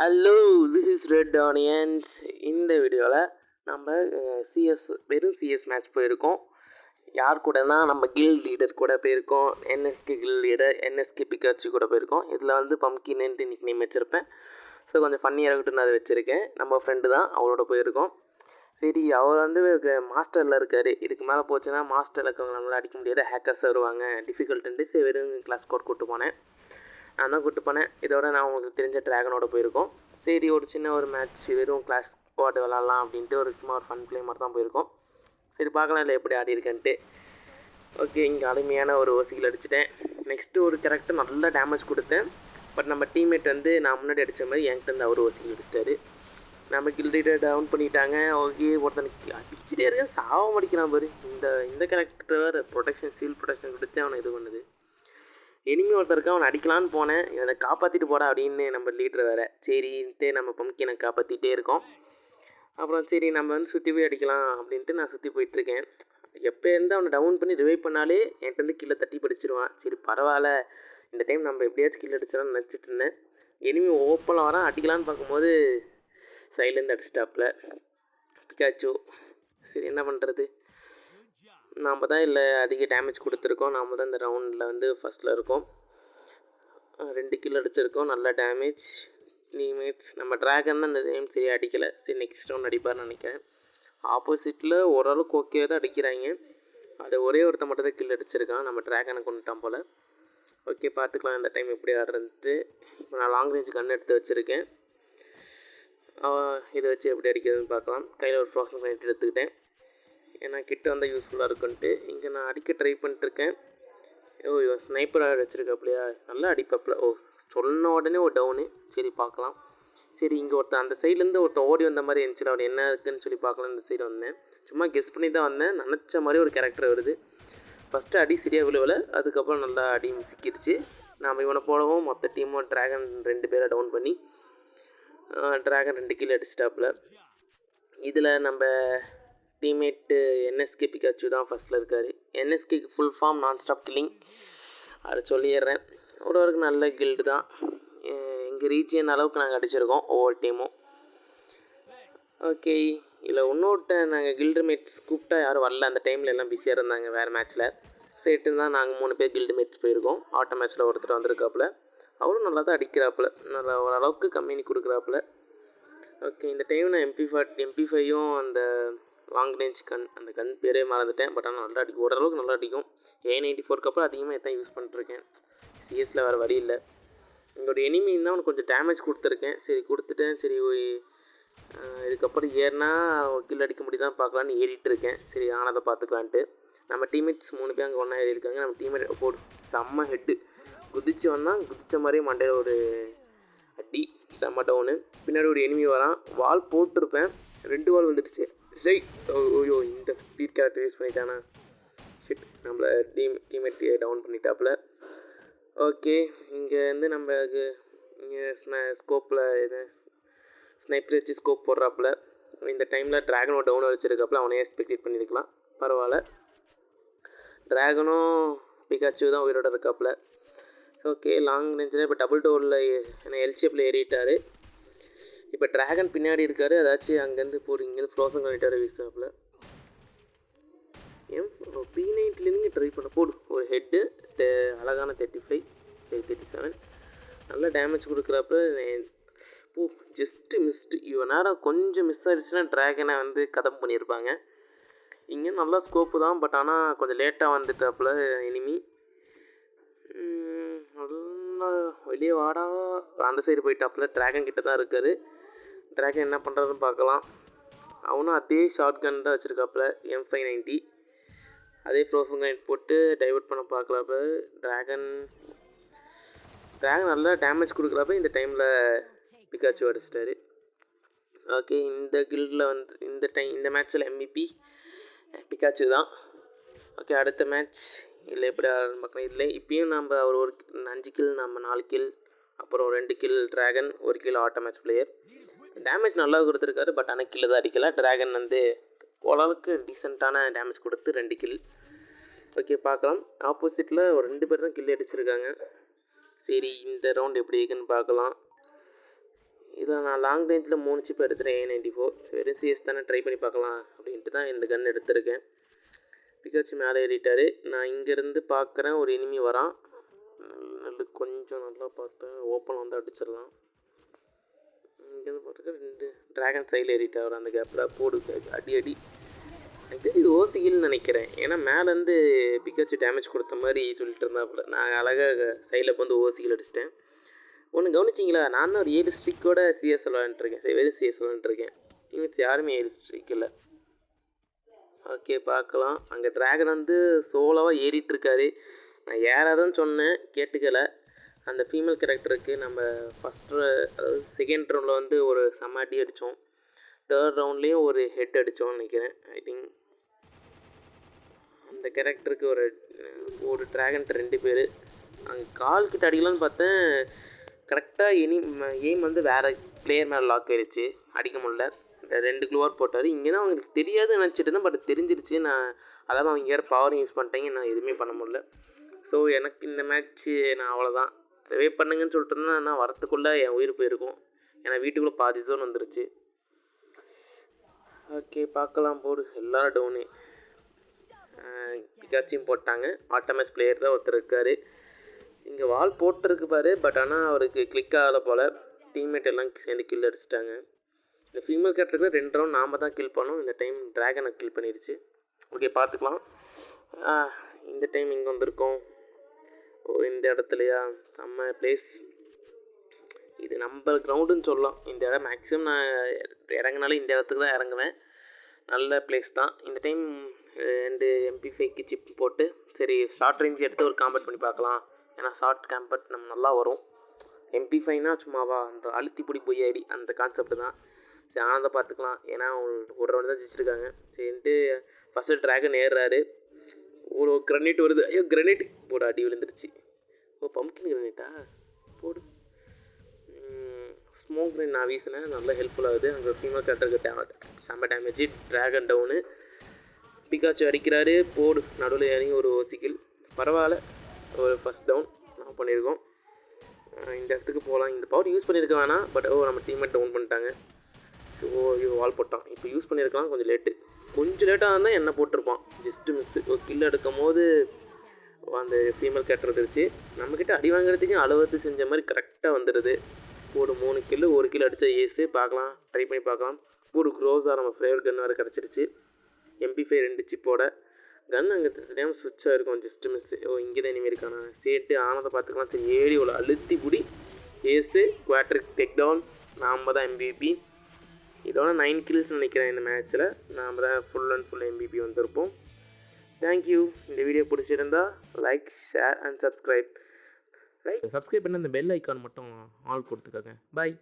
Hello, this is red onions. இந்த வீடியோவில் நம்ம வெறும் சிஎஸ் மேட்ச் போயிருக்கோம். யார் கூடனா நம்ம கில் லீடர் கூட போயிருக்கோம். NSK kill leader NSK Pikachu கூட போயிருக்கோம். இதில் வந்து பம்கின்ட்டு நிக் நேம் வச்சுருப்பேன். ஸோ கொஞ்சம் ஃபன்னியாக இருக்கட்டும் அதை வச்சுருக்கேன். நம்ம ஃப்ரெண்டு தான், அவரோட போயிருக்கோம். சரி, அவர் வந்து மாஸ்டரில் இருக்கார். இதுக்கு மேலே போச்சுன்னா மாஸ்டரில் இருக்கவங்க நம்மளால் அடிக்க முடியாது, ஹேக்கர்ஸ் வருவாங்க, டிஃபிகல்ட்டுன்ட்டு. சரி, வெறும் கிளாஸ் ஸ்கோர் கூப்பிட்டு போனேன். நான் தான் கூப்பிட்டு போனேன். இதோட நான் உங்களுக்கு தெரிஞ்ச ட்ராகனோட போயிருக்கோம். சரி, ஒரு சின்ன ஒரு மேட்ச் வெறும் கிளாஸ் ஸ்குவாட் விளாட்லாம் அப்படின்ட்டு சும்மா ஒரு ஃபன் ப்ளே மாதிரி தான் போயிருக்கோம். சரி, பார்க்கலாம் இல்லை எப்படி ஆடி இருக்கேன்ட்டு. ஓகே, இங்கே அருமையான ஒரு ஓசிகள் அடிச்சிட்டேன். நெக்ஸ்ட்டு ஒரு கேரக்டர் நல்லா டேமேஜ் கொடுத்தேன். பட் நம்ம டீம்மேட் வந்து நான் முன்னாடி அடித்த மாதிரி என்கிட்ட வந்து அவர் ஓசிகள் அடிச்சிட்டாரு. நம்ம கில்டை டவுன் பண்ணிட்டாங்க. ஓகே, ஒருத்தனுக்கு அடிச்சுட்டே இருக்கேன், சாவம் அடிக்கிறான் பாரு. இந்த கேரக்டர் வேறு ப்ரொடெக்ஷன் ப்ரொடெக்ஷன் கொடுத்து அவனை இது பண்ணுது. எனிமி ஒருத்தருக்கு அவனை அடிக்கலான்னு போனேன். இவனை காப்பாற்றிட்டு போடா அப்படின்னு நம்ம லீடர் வேறு. சரின்ட்டு நம்ம பம்கினை காப்பாற்றிட்டே இருக்கோம். அப்புறம் சரி, நம்ம வந்து சுற்றி போய் அடிக்கலாம் அப்படின்ட்டு நான் சுற்றி போயிட்டுருக்கேன். எப்போ இருந்து அவனை டவுன் பண்ணி ரிவைவ் பண்ணாலே என்கிட்ட வந்து கீழே தட்டி படிச்சிருவான். சரி பரவாயில்ல, இந்த டைம் நம்ம எப்படியாச்சும் கீழே அடிச்சிடலாம்னு நினச்சிட்டு இருந்தேன். எனிமி ஓப்பனில் வரான், அடிக்கலான்னு பார்க்கும்போது சைட்லேருந்து அடிச்சிட்டாப்பில் பிகாச்சு. சரி, என்ன பண்ணுறது, நாம் தான் இல்லை அதிக டேமேஜ் கொடுத்துருக்கோம். நாம் தான் இந்த ரவுண்டில் வந்து ஃபஸ்ட்டில் இருக்கோம். 2 கில் அடிச்சிருக்கோம், நல்ல டேமேஜ். டீம்மேட்ஸ் நம்ம ட்ராகன் தான் இந்த டைம் சரியாக அடிக்கலை. சரி, நெக்ஸ்ட் ரவுண்ட் அடிப்பார்னு நினைக்கிறேன். ஆப்போசிட்டில் ஓரளவுக்கு ஓகே தான் அடிக்கிறாங்க. அது ஒரே ஒருத்த மட்டும் தான் கில் அடிச்சிருக்கான். நம்ம ட்ராகனை கொண்டுட்டான் போல். ஓகே, பார்த்துக்கலாம் இந்த டைம் எப்படி ஆடுறது. இப்போ நான் லாங் ரேஞ்ச் கன் எடுத்து வச்சுருக்கேன். இதை வச்சு எப்படி அடிக்கிறதுன்னு பார்க்கலாம். கையில் ஒரு ஃப்ரோசன் கனெக்ட் எடுத்துக்கிட்டேன், ஏன்னா கிட்ட வந்தால் யூஸ்ஃபுல்லாக இருக்குன்ட்டு. இங்கே நான் அடிக்க ட்ரை பண்ணிட்டுருக்கேன். இவன் ஸ்னைப்பர் வச்சுருக்காப்லையா, நல்லா அடிப்பாப்பில். சொன்ன உடனே ஒரு டவுனு. சரி, பார்க்கலாம். சரி, இங்கே ஒருத்தன் அந்த சைட்லேருந்து ஒருத்தன் ஓடி வந்த மாதிரி இருந்துச்சு. அவன் என்ன இருக்குதுன்னு சொல்லி பார்க்கலாம். இந்த சைடு வந்தேன், சும்மா கெஸ் பண்ணி தான் வந்தேன். நினச்ச மாதிரி ஒரு கேரக்டர் வருது. ஃபஸ்ட்டு அடி சரியாக விழுவலை, அதுக்கப்புறம் நல்லா அடி சிக்கிடுச்சு. நாம் இவனை போடவும் மொத்த டீமும் ட்ராகன் 2 பேரை டவுன் பண்ணி ட்ராகன் 2 கில் அடிச்சிட்டாப்பில். இதில் நம்ம டீம்மேட்டு என்எஸ்கே பிகாச்சு தான் ஃபஸ்ட்டில் இருக்கார். என்எஸ்கேக்கு ஃபுல் ஃபார்ம் நான் ஸ்டாப் கில்லிங், அதை சொல்லிடுறேன். ஒருவருக்கு நல்ல கில்டு தான். எங்கள் ரீஜியன் அளவுக்கு நாங்கள் அடிச்சிருக்கோம் ஒவ்வொரு டீமும். ஓகே, இல்லை இன்னொருட்ட நாங்கள் கில்டு மேட்ஸ் கூப்பிட்டா யாரும் வரல. அந்த டைமில் எல்லாம் பிஸியாக இருந்தாங்க வேறு மேட்ச்சில். சரிட்டு தான் நாங்கள் 3 பேர் கில்டு மேட்ச் போயிருக்கோம். ஆட்டோ மேட்ச்சில் ஒருத்தர் வந்திருக்காப்புல. அவரும் நல்லா தான் அடிக்கிறாப்புல, நல்லா ஓரளவுக்கு கம்பெனி கொடுக்குறாப்புல. ஓகே, இந்த டைம் நான் MP5யும் அந்த லாங் ரேஞ்ச் கன், அந்த கன் பேரே மறந்துட்டேன். பட் ஆனால் நல்லா அடிக்கும், ஓரளவுக்கு நல்லா அடிக்கும். A94க்கு அப்புறம் அதிகமாக எத்தான் யூஸ் பண்ணிட்டுருக்கேன். சிஎஸில் வேறு வழி இல்லை. எங்களோட எனிமின்னு தான் அவனுக்கு கொஞ்சம் டேமேஜ் கொடுத்துருக்கேன். சரி, கொடுத்துட்டேன். சரி, இதுக்கப்புறம் ஏறினா கில் அடிக்க முடியுதான் பார்க்கலான்னு ஏறிட்டு இருக்கேன். சரி, ஆனதை பார்த்துக்கலான்ட்டு. நம்ம டீம்மேட்ஸ் 3 பேர் அங்கே ஒன்றா ஏறி இருக்காங்க. நம்ம டீம்மேட் போடு செம்ம ஹெட்டு குதிச்சு வந்தான். குதித்த மாதிரியே மண்டையில் ஒரு அடி, செம்ம டவுனு. பின்னாடி ஒரு எனிமி வரான், வால் போட்டிருப்பேன், 2 வால் வந்துடுச்சு. சரி, ஓய்யோ, இந்த ஸ்பீட் கேரக்டர் யூஸ் பண்ணிட்டானா. ஷிட், நம்மளை டீம்மேட் டவுன் பண்ணிட்டாப்புல. ஓகே, இங்கே வந்து நம்மளுக்கு இங்கே ஸ்கோப்பில் இது ஸ்னைப்பர் வச்சு ஸ்கோப் போடுறாப்புல. இந்த டைமில் ட்ராகனோ டவுன் அடிச்சிருக்காப்புல. அவனே எக்ஸ்பெக்டேட் பண்ணியிருக்கலாம், பரவாயில்ல. ட்ராகனும் பிகாச்சு தான் உயிரோட இருக்காப்புல. ஓகே, லாங் ரேஞ்சில் இப்போ டபுள் டோரில் என்ன எல்ஷேப்பில் ஏறிட்டார். இப்போ ட்ராகன் பின்னாடி இருக்கார். அதாச்சும் அங்கேருந்து போடு, இங்கேருந்து ஃப்ரோசன் பண்ணிட்டார் வீசாப்பில். P90லேருந்து ட்ரை பண்ண போடு ஒரு ஹெட்டு, அழகான 35, சரி 37, நல்லா டேமேஜ் கொடுக்குறாப்புல. Just missed. இவன் நேரம் கொஞ்சம் மிஸ் ஆகிடுச்சுன்னா ட்ராகனை வந்து கதம் பண்ணியிருப்பாங்க. இங்கே நல்லா ஸ்கோப்பு தான், பட் ஆனால் கொஞ்சம் லேட்டாக வந்துட்டாப்புல எனிமி. நல்லா வெளியே வாடா, அந்த சைடு போயிட்டாப்புல. ட்ராகன் கிட்ட தான் இருக்கார். ட்ராகன் என்ன பண்ணுறதுன்னு பார்க்கலாம். அவனும் அதே ஷார்ட் கன் தான் வச்சுருக்காப்புல, M590. அதே ஃப்ரோசன் கனெக்ட் போட்டு டைவர்ட் பண்ண பார்க்கலாப்ப. ட்ராகன் நல்லா டேமேஜ் கொடுக்குறப்ப இந்த டைமில் பிகாச்சு அடிச்சிட்டாரு. ஓகே, இந்த கில்டில் வந்து இந்த மேட்ச்சில் MVP பிகாச்சு தான். ஓகே, அடுத்த மேட்ச் இல்லை எப்படி பார்க்கலாம். இதில் இப்பயும் நம்ம அவர் 5 கில், நம்ம 4 கில், அப்புறம் 2 kill dragon, 1 kill auto match player. Damage நல்லா கொடுத்துருக்காரு, பட் ஆனால் கில்லு தான் அடிக்கலை. ட்ராகன் வந்து ஓரளவுக்கு டீசெண்டான டேமேஜ் கொடுத்து 2 கில். ஓகே, பார்க்கலாம். ஆப்போசிட்டில் ஒரு 2 பேர் தான் கில் அடிச்சிருக்காங்க. சரி, இந்த ரவுண்ட் எப்படி இருக்குன்னு பார்க்கலாம். இதில் நான் லாங் ரேஞ்சில் 3 சிப் எடுத்துட்டேன் A94. வெறும் சிஎஸ் தானே ட்ரை பண்ணி பார்க்கலாம் அப்படின்ட்டு தான் இந்த கன் எடுத்திருக்கேன். பிகாச்சு மேலே ஏறிட்டார். நான் இங்கேருந்து பார்க்குறேன் ஒரு எனிமி வரான். கொஞ்சம் நல்லா பார்த்தேன், ஓப்பன் வந்து அடிச்சிடலாம். இங்கேருந்து பார்த்துக்க 2 ட்ராகன் சைடில் ஏறிட்டார். அந்த கேப்பில் போடு அடி அடி. இது ஓசிகில்னு நினைக்கிறேன், ஏன்னா மேலேருந்து பிகாச்சு டேமேஜ் கொடுத்த மாதிரி சொல்லிட்டு இருந்தாப்புல. நான் அழகாக சைடில் வந்து ஓசிகில் அடிச்சிட்டேன். ஒன்று கவனிச்சிங்களா, நான் தான் ஒரு 7 ஸ்ட்ரிக்கோட சிஎஸ் விளாண்டுருக்கேன். சரி, வெறும் சிஎஸ் விளாண்டுருக்கேன். டீம்ஸ் யாருமே 7 ஸ்ட்ரிக் இல்லை. ஓகே, பார்க்கலாம். அங்கே ட்ராகன் வந்து சோலோவாக ஏறிட்டுருக்காரு. நான் ஏறாதுன்னு சொன்னேன், கேட்டுக்கலை. அந்த ஃபீமேல் கேரக்டருக்கு நம்ம ஃபஸ்ட்டு, அதாவது செகண்ட் ரவுண்டில் வந்து ஒரு செம்ம அடி அடித்தோம். தேர்ட் ரவுண்ட்லேயும் ஒரு ஹெட் அடித்தோம்னு நினைக்கிறேன். ஐ திங்க் அந்த கேரக்டருக்கு ஒரு ட்ராகன் 2 பேர். அங்கே கால் கிட்ட அடிக்கலான்னு பார்த்தேன், கரெக்டாக எய்ம் வந்து வேறு பிளேயர் மேலே லாக் ஆயிடுச்சு, அடிக்க முடியல. 2 க்ளோவர் போட்டார். இங்கே தான் அவங்களுக்கு தெரியாதுன்னு நினச்சிட்டு இருந்தேன், பட் தெரிஞ்சிருச்சு. நான் அதாவது அவங்க யாரும் பவர் யூஸ் பண்ணிட்டாங்க, நான் எதுவுமே பண்ண முடியல. ஸோ எனக்கு இந்த மேட்ச்சு நான் அவ்வளோதான். ரிவைவ் பண்ணுங்கன்னு சொல்லிட்டு இருந்தேன், நான் வரத்துக்குள்ளே என் உயிர் போயிருக்கும். ஏன்னா வீட்டுக்குள்ளே பாதி ஜோன் வந்துருச்சு. ஓகே, பார்க்கலாம். போடு, எல்லோரும் டவுனு. பிகாச்சியும் போட்டாங்க. ஆட்டோமேஸ் பிளேயர் தான் ஒருத்தர் இருக்கார். இங்கே வால் போட்டிருக்கு பாரு, பட் ஆனால் அவருக்கு கிளிக் ஆகலை போல். டீம்மேட் எல்லாம் சேர்ந்து கில் அடிச்சிட்டாங்க. இந்த ஃபீமேல் கேரக்டருக்கு 2 ரவுண்ட் நாம் தான் கில் பண்ணோம். இந்த டைம் ட்ராகனை கில் பண்ணிடுச்சு. ஓகே, பார்த்துக்கலாம். இந்த டைம் இங்கே வந்திருக்கோம். இந்த இடத்துலையா நம்ம பிளேஸ், இது நம்ம கிரவுண்டுன்னு சொல்லலாம். இந்த இடம் மேக்ஸிமம் நான் இறங்கினாலே இந்த இடத்துக்கு தான் இறங்குவேன். நல்ல பிளேஸ் தான். இந்த டைம் 2 MP5 சிப் போட்டு, சரி ஷார்ட் ரேஞ்ச் எடுத்து ஒரு காம்பேட் பண்ணி பார்க்கலாம். ஏன்னா ஷார்ட் காம்பேட் நம்ம நல்லா வரும். MP5னா சும்மாவா, அந்த அழுத்தி பிடி போய் ஐடி அந்த கான்செப்ட் தான். சரி, ஆனந்தை பார்த்துக்கலாம். ஏன்னா ஒரு ரவுண்டு தான் ஜெயிச்சிருக்காங்க. சரின்ட்டு ஃபஸ்ட்டு ட்ராகன் ஏறுறாரு. ஒரு கிரனேட் வருது. ஐயோ, கிரனேட் போட அடி விழுந்துருச்சு. பம்ப்கின் கிரனேட்டா போடு. ஸ்மோக் கிரனேட் நான் வீசினேன், நல்லா ஹெல்ப்ஃபுல்லாகுது. அங்கே ஃபீமேல் கேரக்டருக்கு செம்ம டேமேஜ். Dragon town. பிகாச்சு அடிக்கிறாரு. போடு, நடுவில் இறங்கி ஒரு ஓசிக்கில். பரவாயில்ல, ஒரு ஃபஸ்ட் டவுன் நான் பண்ணியிருக்கோம். இந்த இடத்துக்கு போகலாம். இந்த பவர் யூஸ் பண்ணியிருக்க வேணாம், பட் நம்ம டீம்மேட் டவுன் பண்ணிட்டாங்க. ஸோ வால் போட்டான். இப்போ யூஸ் பண்ணியிருக்கலாம், கொஞ்சம் லேட்டாக இருந்தால் என்ன போட்டிருப்பான். Just miss. ஒரு கில் எடுக்கும் போது அந்த ஃபீமேல் கேரக்டர் வந்துருச்சு. நம்மக்கிட்ட அடி வாங்குறதுக்கு அளவத்து செஞ்ச மாதிரி கரெக்டாக வந்துடுது. ஒரு 3 கில்லு, 1 கில் அடித்தா ஏஸு. பார்க்கலாம், ட்ரை பண்ணி பார்க்கலாம். ஒரு க்ரோஸாக நம்ம ஃபேவரட் கன் வேறு கிடச்சிருச்சு. MP5 2 சிப்போட கன். அங்கே தெரியாமல் ஸ்விட்சாக இருக்கும், ஜஸ்ட்டு மிஸ்ஸு. இங்கே தான் இனிமேல் இருக்கானா. சேட்டு ஆனதை பார்த்துக்கலாம். சரி, ஏடி இவ்வளோ அழுத்தி பிடி ஏஸு. Quadratic take down. நாம் தான் MVP. இதோட 9 கில்ஸ் நினைக்கிறேன் இந்த மேட்ச்சில். நாம் தான் ஃபுல் அண்ட் ஃபுல் MVP வந்திருப்போம். தேங்க்யூ. இந்த வீடியோ பிடிச்சிருந்தா லைக், ஷேர் அண்ட் சப்ஸ்கிரைப் பண்ணி அந்த பெல் ஐக்கான் மட்டும் ஆல் கொடுத்துக்கோங்க. பாய்.